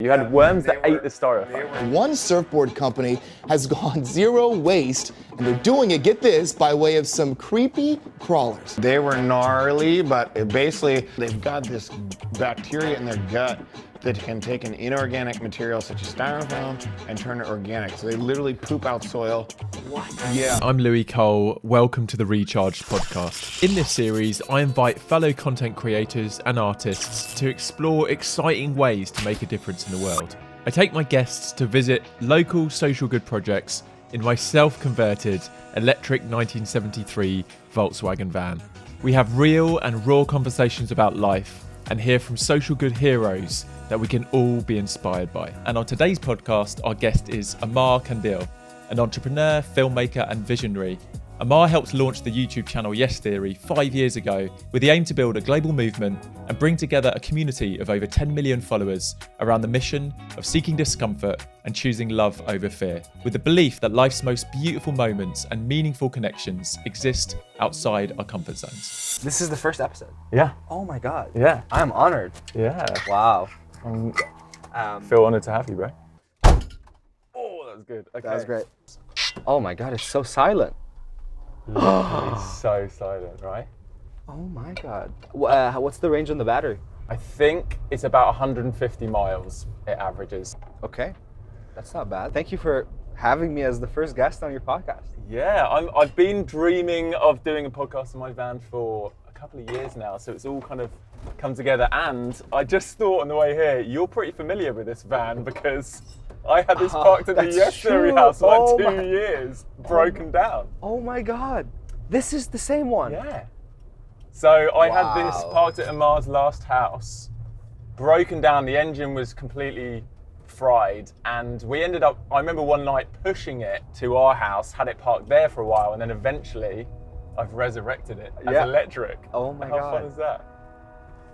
You had worms that ate the styrofoam. One surfboard company has gone zero waste, and they're doing it, get this, by way of some creepy crawlers. They were gnarly, but basically they've got this bacteria in their gut that can take an inorganic material such as styrofoam and turn it organic. So they literally poop out soil. What? Yeah. I'm Louis Cole. Welcome to the Recharged podcast. In this series, I invite fellow content creators and artists to explore exciting ways to make a difference in the world. I take my guests to visit local social good projects in my self-converted electric 1973 Volkswagen van. We have real and raw conversations about life and hear from social good heroes that we can all be inspired by. And on today's podcast, our guest is Ammar Kandil, an entrepreneur, filmmaker and visionary. Ammar helped launch the YouTube channel Yes Theory 5 years ago with the aim to build a global movement and bring together a community of over 10 million followers around the mission of seeking discomfort and choosing love over fear, with the belief that life's most beautiful moments and meaningful connections exist outside our comfort zones. This is the first episode. Yeah. Oh my God. Yeah. I'm honored. Yeah. Wow. Feel honored to have you, bro. Oh, that was good. Okay. That was great. Oh my God, it's so silent. It's so silent, right? Oh my God. What's the range on the battery? I think it's about 150 miles it averages. Okay, that's not bad. Thank you for having me as the first guest on your podcast. Yeah, I've been dreaming of doing a podcast in my van for a couple of years now, so it's all kind of come together. And I just thought on the way here, you're pretty familiar with this van because I had this parked at the Yes Theory house for like 2 years, broken down. Oh my God, this is the same one. Yeah. So I had this parked at Ammar's last house, broken down, the engine was completely fried, and we ended up, I remember one night pushing it to our house, had it parked there for a while, and then eventually I've resurrected it as electric. Oh my God. God. How fun is that?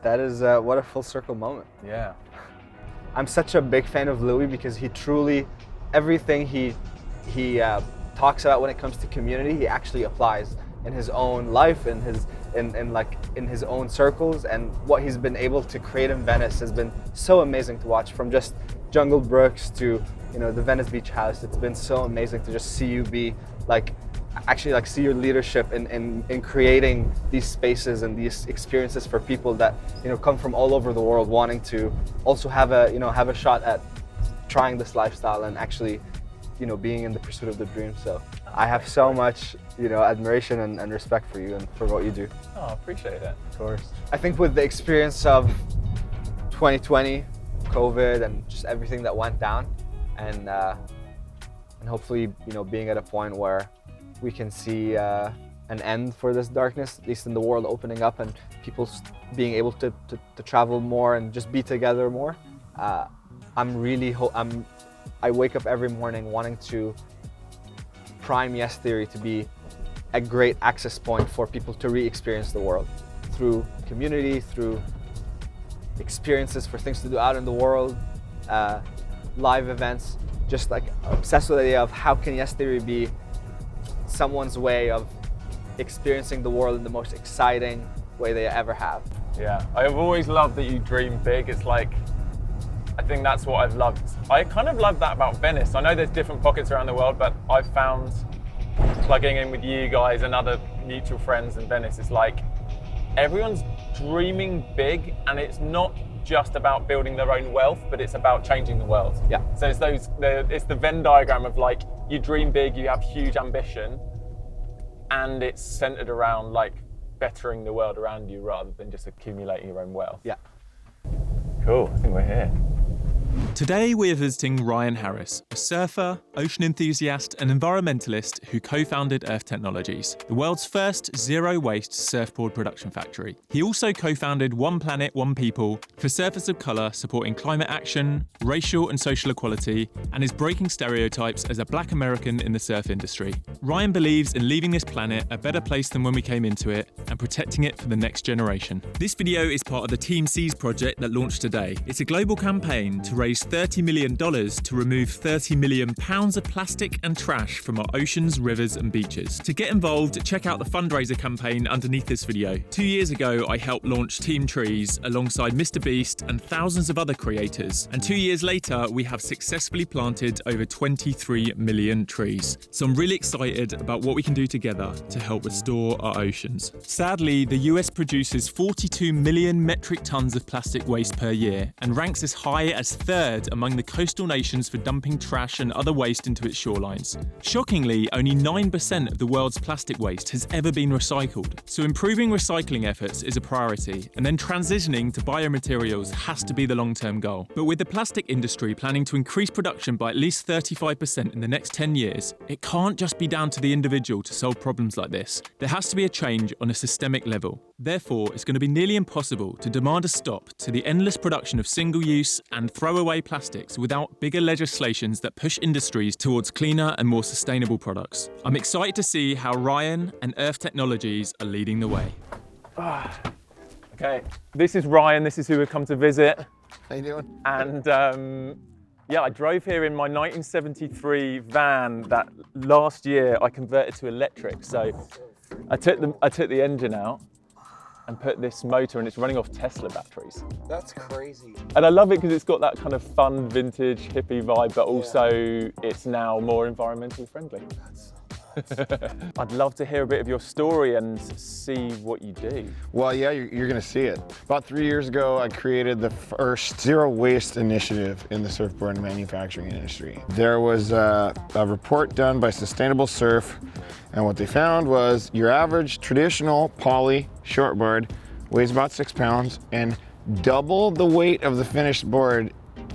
That is, what a full circle moment. Yeah. I'm such a big fan of Louis because he truly, everything he talks about when it comes to community, he actually applies in his own life, in his own circles, and what he's been able to create in Venice has been so amazing to watch. From just Jungle Brooks to the Venice Beach House, it's been so amazing to just see you be see your leadership in creating these spaces and these experiences for people that come from all over the world, wanting to also have a shot at trying this lifestyle and actually being in the pursuit of the dream. So I have so much admiration and respect for you and for what you do. Oh, I appreciate that. Of course. I think with the experience of 2020, COVID, and just everything that went down, and hopefully being at a point where we can see an end for this darkness, at least in the world opening up and people being able to travel more and just be together more. I wake up every morning wanting to prime Yes Theory to be a great access point for people to re-experience the world through community, through experiences for things to do out in the world, live events, just obsessed with the idea of how can Yes Theory be someone's way of experiencing the world in the most exciting way they ever have. Yeah, I've always loved that you dream big. It's like, I think that's what I've loved. I kind of love that about Venice. I know there's different pockets around the world, but I've found plugging in with you guys and other mutual friends in Venice, it's like everyone's dreaming big, and it's not just about building their own wealth, but it's about changing the world. Yeah. So it's the Venn diagram of like, you dream big, you have huge ambition, and it's centered around bettering the world around you rather than just accumulating your own wealth. Yeah. Cool, I think we're here. Today we're visiting Ryan Harris, a surfer, ocean enthusiast and environmentalist who co-founded Earth Technologies, the world's first zero-waste surfboard production factory. He also co-founded One Planet, One People for surfers of colour supporting climate action, racial and social equality, and is breaking stereotypes as a black American in the surf industry. Ryan believes in leaving this planet a better place than when we came into it and protecting it for the next generation. This video is part of the Team Seas project that launched today. It's a global campaign to raise raised $30 million to remove 30 million pounds of plastic and trash from our oceans, rivers and beaches. To get involved, check out the fundraiser campaign underneath this video. 2 years ago, I helped launch Team Trees alongside Mr. Beast and thousands of other creators. And 2 years later, we have successfully planted over 23 million trees. So I'm really excited about what we can do together to help restore our oceans. Sadly, the US produces 42 million metric tons of plastic waste per year and ranks as high as third among the coastal nations for dumping trash and other waste into its shorelines. Shockingly, only 9% of the world's plastic waste has ever been recycled. So improving recycling efforts is a priority, and then transitioning to biomaterials has to be the long-term goal. But with the plastic industry planning to increase production by at least 35% in the next 10 years, it can't just be down to the individual to solve problems like this. There has to be a change on a systemic level. Therefore, it's going to be nearly impossible to demand a stop to the endless production of single-use and throwaway plastics without bigger legislations that push industries towards cleaner and more sustainable products. I'm excited to see how Ryan and Earth Technologies are leading the way. Okay, this is Ryan, this is who we've come to visit. How you doing? And yeah, I drove here in my 1973 van that last year I converted to electric. So I took the engine out and put this motor, and it's running off Tesla batteries. That's crazy. And I love it because it's got that kind of fun, vintage, hippie vibe, but also it's now more environmentally friendly. I'd love to hear a bit of your story and see what you do. Well, yeah, you're gonna see it. About 3 years ago, I created the first zero waste initiative in the surfboard manufacturing industry. There was a report done by Sustainable Surf, and what they found was your average traditional poly shortboard weighs about 6 pounds, and double the weight of the finished board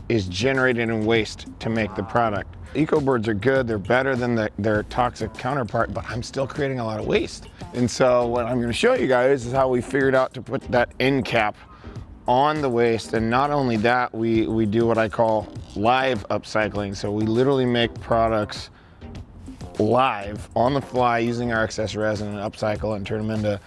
is generated in waste to make the product. Eco boards are good, they're better than their toxic counterpart, but I'm still creating a lot of waste. And so what I'm gonna show you guys is how we figured out to put that end cap on the waste. And not only that, we do what I call live upcycling. So we literally make products live on the fly using our excess resin and upcycle and turn them into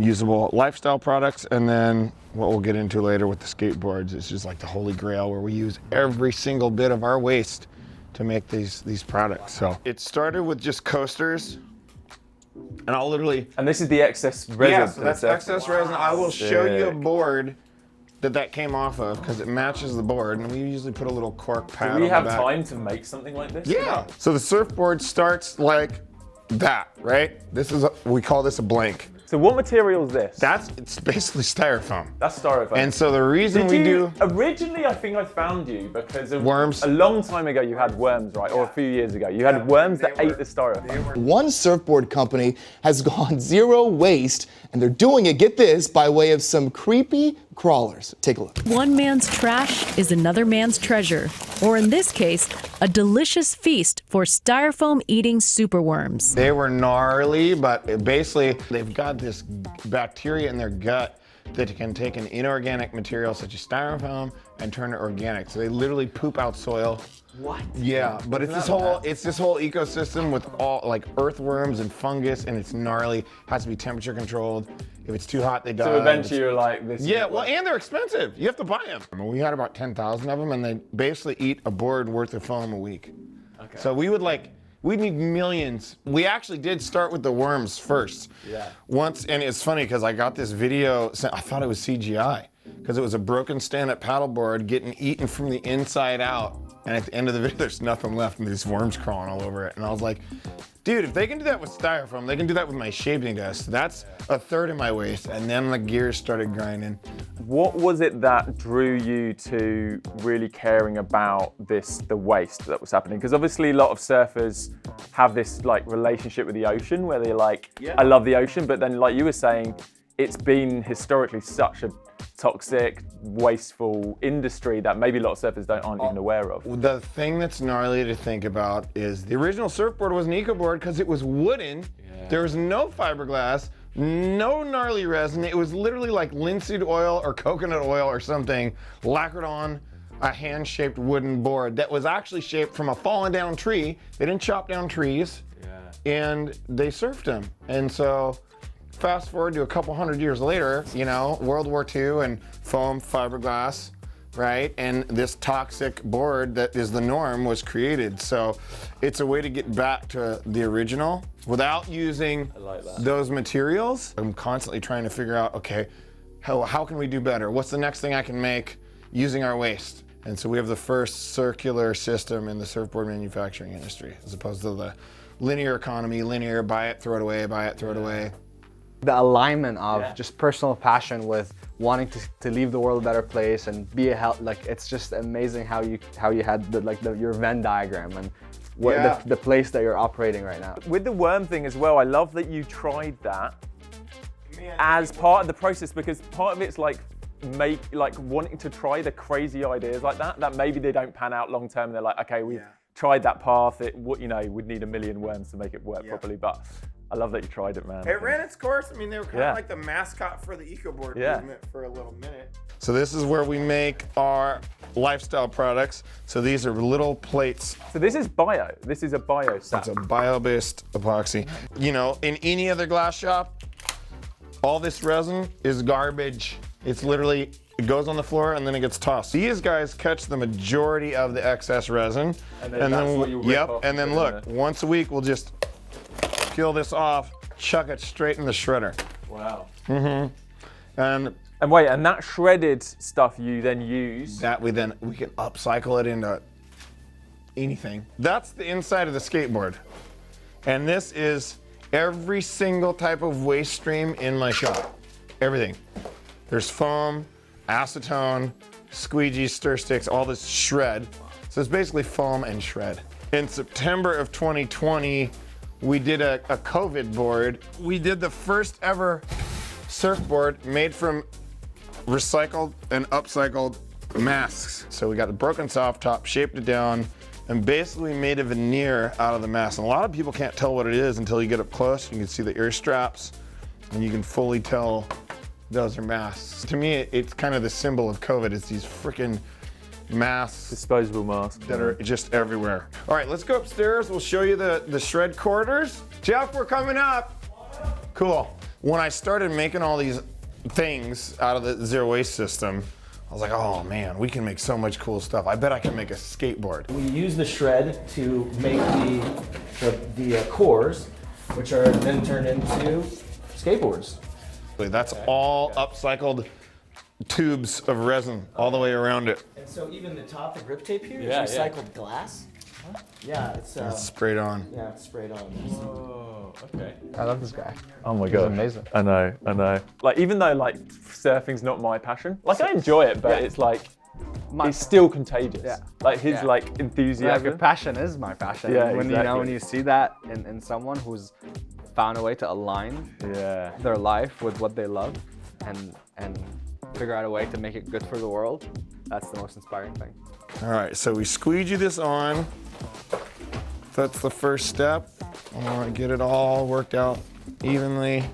usable lifestyle products. And then what we'll get into later with the skateboards is just like the holy grail, where we use every single bit of our waste to make these products. So it started with just coasters, and I'll literally... And this is the excess resin. Yeah, so that's excess resin. I will show you a board that came off of, because it matches the board, and we usually put a little cork pad on the back. Do we have time to make something like this? Yeah. So the surfboard starts like that, right? We call this a blank. So what material is this? It's basically styrofoam. That's styrofoam. And so the reason originally, I think I found you because of worms. A long time ago, you had worms, right? Or a few years ago, you had worms that ate the styrofoam. One surfboard company has gone zero waste, and they're doing it, get this, by way of some creepy crawlers. Take a look. One man's trash is another man's treasure, or in this case, a delicious feast for styrofoam-eating superworms. They were gnarly, but basically they've got this bacteria in their gut that can take an inorganic material such as styrofoam and turn it organic. So they literally poop out soil. What? Yeah, but it's this whole ecosystem with all like earthworms and fungus, and it's gnarly. Has to be temperature controlled. If it's too hot, they die. So eventually you're like this. Yeah, well, and they're expensive. You have to buy them. We had about 10,000 of them, and they basically eat a board worth of foam a week. Okay. So we'd need millions. We actually did start with the worms first. Yeah. Once, and it's funny because I got this video, I thought it was CGI, because it was a broken stand-up paddleboard getting eaten from the inside out. And at the end of the video, there's nothing left and these worms crawling all over it. And I was like, dude, if they can do that with styrofoam, they can do that with my shaping dust. That's a third of my waste. And then the gears started grinding. What was it that drew you to really caring about the waste that was happening? Because obviously a lot of surfers have this like relationship with the ocean where they're like, I love the ocean, but then like you were saying, it's been historically such a toxic, wasteful industry that maybe a lot of surfers aren't even aware of. The thing that's gnarly to think about is the original surfboard was an eco board because it was wooden. Yeah. There was no fiberglass, no gnarly resin. It was literally like linseed oil or coconut oil or something lacquered on a hand-shaped wooden board that was actually shaped from a fallen down tree. They didn't chop down trees, and they surfed them. And so fast forward to a couple hundred years later, you know, World War II and foam, fiberglass, right? And this toxic board that is the norm was created. So it's a way to get back to the original without using those materials. I'm constantly trying to figure out, okay, how can we do better? What's the next thing I can make using our waste? And so we have the first circular system in the surfboard manufacturing industry, as opposed to the linear economy, linear, buy it, throw it away, buy it, throw it away. The alignment of just personal passion with wanting to leave the world a better place and be a help, like it's just amazing how you had your Venn diagram and the place that you're operating right now. With the worm thing as well, I love that you tried that as part of the process, because part of it's like wanting to try the crazy ideas like that maybe they don't pan out long term. They're like, okay, we tried that path. It would, we'd need 1 million worms to make it work properly, but I love that you tried it, man. It ran its course. I mean, they were kind of like the mascot for the EcoBoard movement for a little minute. So this is where we make our lifestyle products. So these are little plates. So this is bio. This is a bio sap. It's a bio-based epoxy. In any other glass shop, all this resin is garbage. It's literally, it goes on the floor and then it gets tossed. These guys catch the majority of the excess resin. And then look, once a week we'll just peel this off, chuck it straight in the shredder. Wow. And wait, and that shredded stuff you then use? That we can upcycle it into anything. That's the inside of the skateboard. And this is every single type of waste stream in my shop. Everything. There's foam, acetone, squeegees, stir sticks, all this shred. So it's basically foam and shred. In September of 2020, we did a COVID board. We did the first ever surfboard made from recycled and upcycled masks. So we got the broken soft top, shaped it down, and basically made a veneer out of the mask. And a lot of people can't tell what it is until you get up close. You can see the ear straps, and you can fully tell those are masks. To me, it's kind of the symbol of COVID. It's these freaking masks. Disposable masks. That are just everywhere. All right, let's go upstairs. We'll show you the shred quarters. Jeff, we're coming up. Cool. When I started making all these things out of the zero waste system, I was like, oh man, we can make so much cool stuff. I bet I can make a skateboard. We use the shred to make the cores, which are then turned into skateboards. That's all upcycled tubes of resin all the way around it. And so even the top, the grip tape here is Yeah, recycled glass. Yeah, it's sprayed on. yeah, it's sprayed on. Oh, okay. I love this guy. Oh my god, amazing. I know. Like, even though like surfing's not my passion, like I enjoy it, but it's like it's still contagious. Yeah. Like his like enthusiasm. Yeah, your passion is my passion. Yeah, when exactly. when you see that in someone who's found a way to align their life with what they love and figure out a way to make it good for the world, that's the most inspiring thing. All right, so we squeegee this on. That's the first step. I want to get it all worked out evenly.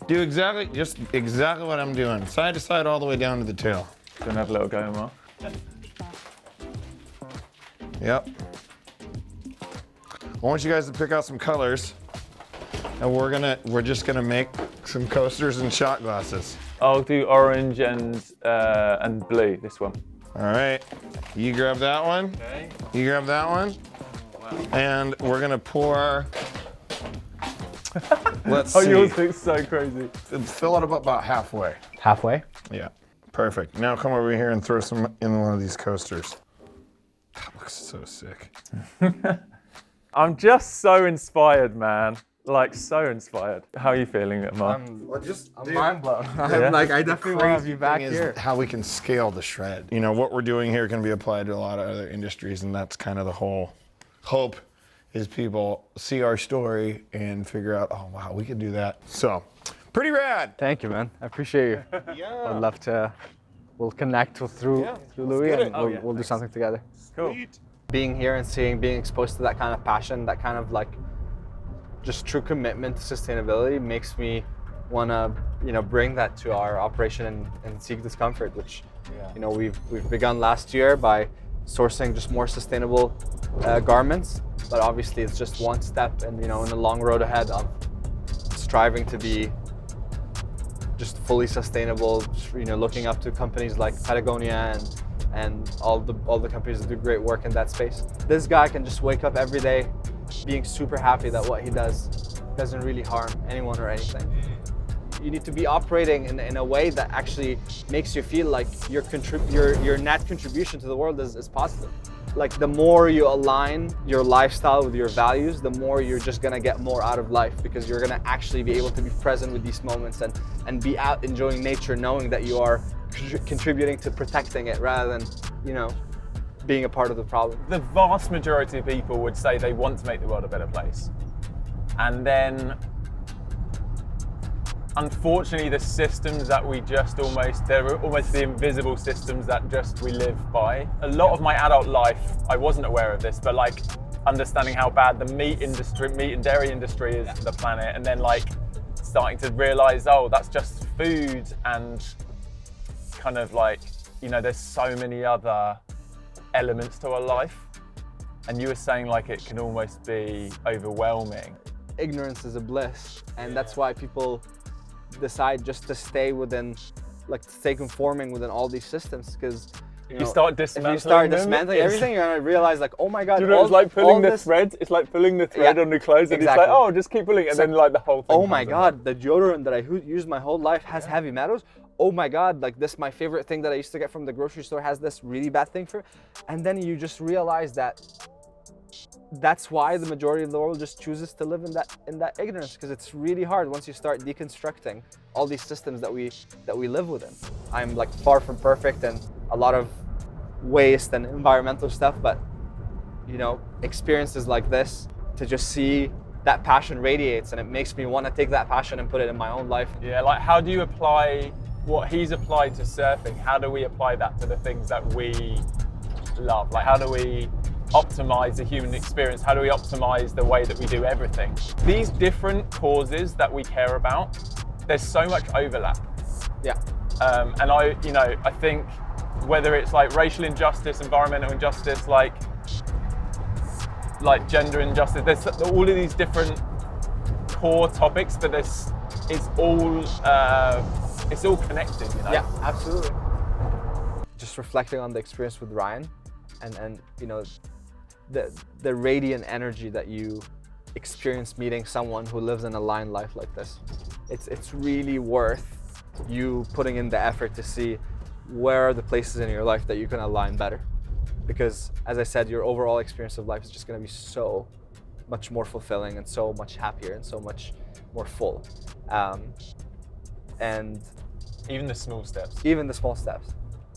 Do exactly what I'm doing, side to side all the way down to the tail. Gonna have a little go, Ammar. Yep. I want you guys to pick out some colors, and we're just gonna make some coasters and shot glasses. I'll do orange and blue. This one. All right, you grab that one. Okay. You grab that one. Wow. And we're gonna pour. Let's see. Yours looks so crazy. Fill it up about halfway. Halfway? Yeah, perfect. Now come over here and throw some in one of these coasters. That looks so sick. I'm just so inspired, man. Like, so inspired. How are you feeling, Ammar? I'm mind blown. I definitely want to have you back here. How we can scale the shred. You know, what we're doing here can be applied to a lot of other industries, and that's kind of the whole hope, is people see our story and figure out, oh wow, we can do that. So, pretty rad. Thank you, man. I appreciate you. Yeah. I'd love to. We'll connect through Louis, and we'll do something together. Cool. Being here and being exposed to that kind of passion, that kind of like just true commitment to sustainability makes me want to, bring that to our operation and Seek Discomfort, which, we've begun last year by sourcing just more sustainable garments, but obviously it's just one step, and in the long road ahead of striving to be just fully sustainable. Looking up to companies like Patagonia and all the companies that do great work in that space. This guy can just wake up every day being super happy that what he does doesn't really harm anyone or anything. You need to be operating in a way that actually makes you feel like your net contribution to the world is positive. Like the more you align your lifestyle with your values, the more you're just gonna get more out of life, because you're gonna actually be able to be present with these moments and be out enjoying nature, knowing that you are contributing to protecting it rather than, you know, being a part of the problem. The vast majority of people would say they want to make the world a better place. And then, unfortunately, the systems that we just they're almost the invisible systems that just we live by. A lot of my adult life, I wasn't aware of this, but like understanding how bad the meat and dairy industry is to the planet, and then like starting to realize, oh, that's just food, and kind of like, you know, there's so many other elements to our life. And you were saying like it can almost be overwhelming. Ignorance is a bliss, and that's why people decide just to stay conforming within all these systems, because you start dismantling everything, you're gonna realize like, oh my god, you know, it's like pulling the thread. It's like pulling the thread on the clothes, and exactly. It's like, oh, just keep pulling, and then like the whole thing. Oh my god, the deodorant that I used my whole life has heavy metals. Oh my god, like this, my favorite thing that I used to get from the grocery store has this really bad thing for it. And then you just realize that that's why the majority of the world just chooses to live in that ignorance, because it's really hard once you start deconstructing all these systems that we live within. I'm like far from perfect and a lot of waste and environmental stuff, but you know, experiences like this, to just see that passion radiates, and it makes me want to take that passion and put it in my own life. Yeah, like how do you apply what he's applied to surfing? How do we apply that to the things that we love? Like how do we optimize the human experience? How do we optimize the way that we do everything? These different causes that we care about, there's so much overlap. Yeah. And I think whether it's like racial injustice, environmental injustice, like gender injustice, there's all of these different core topics, but it's all connected, you know? Yeah, absolutely. Just reflecting on the experience with Ryan, and you know, the radiant energy that you experience meeting someone who lives an aligned life like this. It's really worth you putting in the effort to see where are the places in your life that you can align better. Because as I said, your overall experience of life is just gonna be so much more fulfilling and so much happier and so much more full. And even the small steps.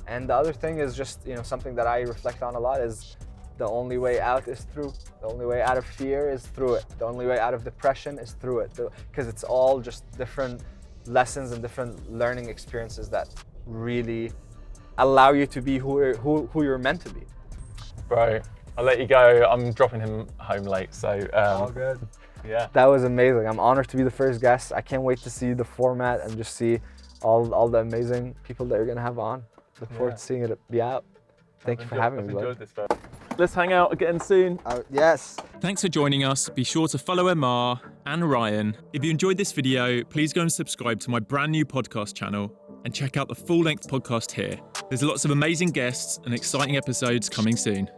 And the other thing is just, you know, something that I reflect on a lot is the only way out is through. The only way out of fear is through it. The only way out of depression is through it. Because it's all just different lessons and different learning experiences that really allow you to be who you're meant to be. Bro, I'll let you go. I'm dropping him home late, so all good. Yeah. That was amazing. I'm honored to be the first guest. I can't wait to see the format and just see all the amazing people that you're gonna have on. Look forward to seeing it be out. Thank you for having me, bud. Enjoyed this, bro. Let's hang out again soon. Yes. Thanks for joining us. Be sure to follow Ammar and Ryan. If you enjoyed this video, please go and subscribe to my brand new podcast channel and check out the full-length podcast here. There's lots of amazing guests and exciting episodes coming soon.